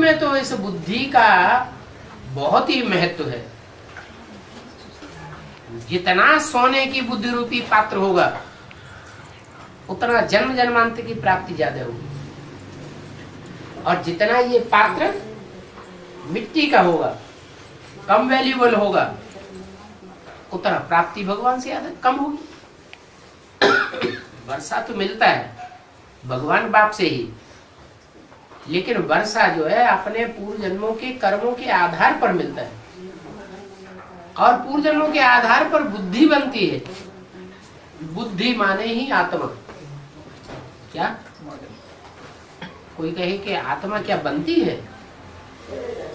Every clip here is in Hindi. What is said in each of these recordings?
में तो इस बुद्धि का बहुत ही महत्व है। जितना सोने की बुद्धि रूपी पात्र होगा उतना जन्म जन्मांतर की प्राप्ति ज्यादा होगी, और जितना ये पात्र मिट्टी का होगा, कम वैल्यूएबल होगा, उतना प्राप्ति भगवान से ज्यादा कम होगी। वर्षा तो मिलता है भगवान बाप से ही, लेकिन वर्षा जो है अपने पूर्व जन्मों के कर्मों के आधार पर मिलता है, और पूर्व जन्मों के आधार पर बुद्धि बनती है। बुद्धि माने ही आत्मा। क्या कोई कहे कि आत्मा क्या बनती है?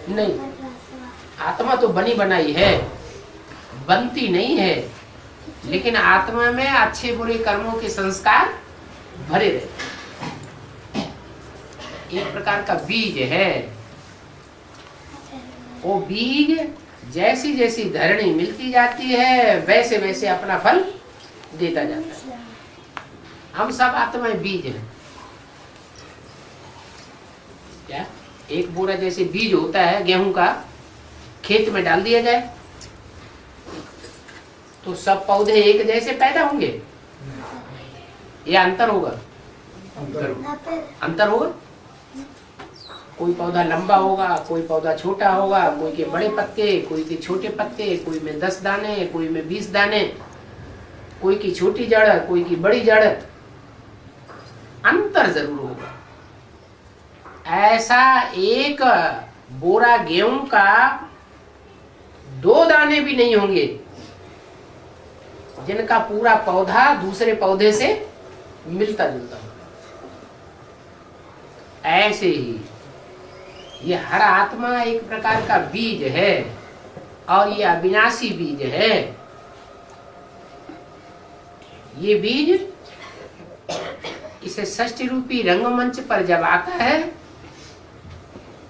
नहीं, आत्मा तो बनी बनाई है, बनती नहीं है। लेकिन आत्मा में अच्छे बुरे कर्मों के संस्कार भरे रहते। एक प्रकार का बीज है, वो बीज जैसी जैसी धरणी मिलती जाती है वैसे वैसे अपना फल देता जाता है। हम सब आत्माएं बीज हैं। क्या एक बोरा जैसे बीज होता है गेहूं का, खेत में डाल दिया जाए तो सब पौधे एक जैसे पैदा होंगे या अंतर होगा? अंतर होगा। कोई पौधा लंबा होगा, कोई पौधा छोटा होगा, कोई के बड़े पत्ते, कोई के छोटे पत्ते, कोई में 10 दाने, कोई में 20 दाने, कोई की छोटी जड़, कोई की बड़ी जड़, अंतर जरूर होगा। ऐसा एक बोरा गेहूं का 2 दाने भी नहीं होंगे जिनका पूरा पौधा दूसरे पौधे से मिलता जुलता होगा। ऐसे ही ये हर आत्मा एक प्रकार का बीज है, और ये अविनाशी बीज है। ये बीज इसे षष्ठी रूपी रंगमंच पर जब आता है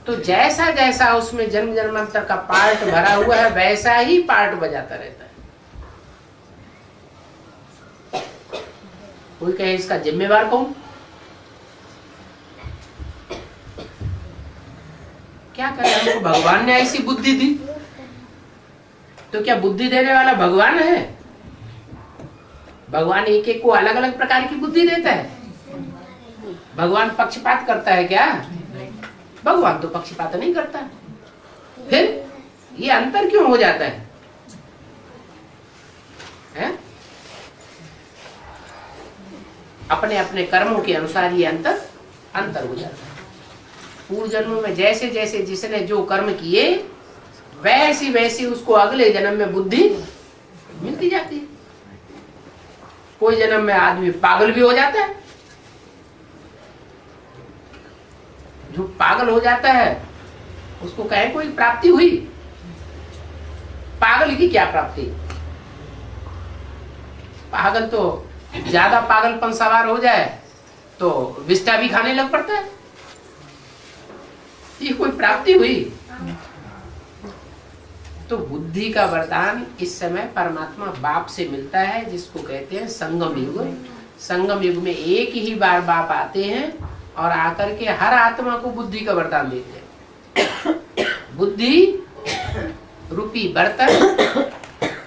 तो जैसा जैसा उसमें जन्म जन्मांतर का पार्ट भरा हुआ है वैसा ही पार्ट बजाता रहता है। कोई कहे इसका जिम्मेवार कौन? क्या करें, हमको भगवान ने ऐसी बुद्धि दी, तो क्या बुद्धि देने वाला भगवान है? भगवान एक एक को अलग अलग प्रकार की बुद्धि देता है। भगवान पक्षपात करता है क्या? भगवान तो पक्षपात नहीं करता। फिर ये अंतर क्यों हो जाता है? अपने अपने कर्मों के अनुसार ये अंतर हो जाता है। पूर्व जन्मों में जैसे जैसे जिसने जो कर्म किए वैसी वैसी उसको अगले जन्म में बुद्धि मिलती जाती है। कोई जन्म में आदमी पागल भी हो जाता है। जो पागल हो जाता है उसको कहे कोई प्राप्ति हुई? पागल की क्या प्राप्ति? पागल तो ज्यादा पागलपन सवार हो जाए तो विष्टा भी खाने लग पड़ता है। ये कोई प्राप्ति हुई? तो बुद्धि का वरदान इस समय परमात्मा बाप से मिलता है, जिसको कहते हैं संगम युग। संगम युग में एक ही बार बाप आते हैं और आकर के हर आत्मा को बुद्धि का वरदान देते हैं। बुद्धि रूपी बर्तन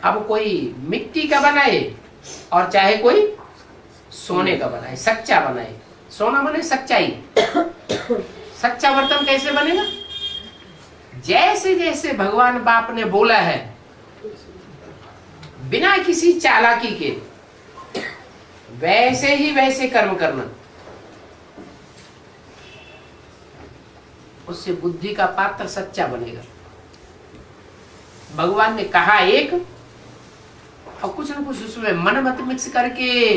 अब कोई मिट्टी का बनाए और चाहे कोई सोने का बनाए, सच्चा बनाए। सोना बने सच्चाई। सच्चा बर्तन कैसे बनेगा? जैसे जैसे भगवान बाप ने बोला है, बिना किसी चालाकी के वैसे ही वैसे कर्म करना, उससे बुद्धि का पात्र सच्चा बनेगा। भगवान ने कहा एक और कुछ न कुछ उसमें मन मत मिक्स करके,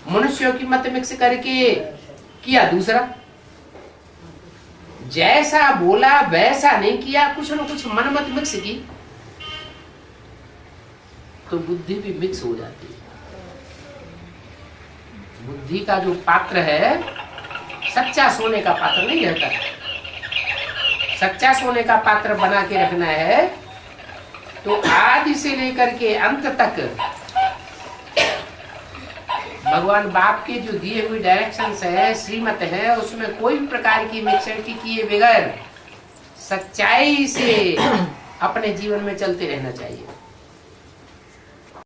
मनुष्यों की मत मिक्स करके किया दूसरा। जैसा बोला वैसा नहीं किया, कुछ न कुछ मन मत मिक्स की, तो बुद्धि भी मिक्स हो जाती है। बुद्धि का जो पात्र है सच्चा सोने का पात्र नहीं रहता है। सच्चा सोने का पात्र बना के रखना है तो आदि से लेकर के अंत तक भगवान बाप के जो दिए हुए डायरेक्शंस है, श्रीमत है, उसमें कोई भी प्रकार की मिक्सर की किए बगैर सच्चाई से अपने जीवन में चलते रहना चाहिए।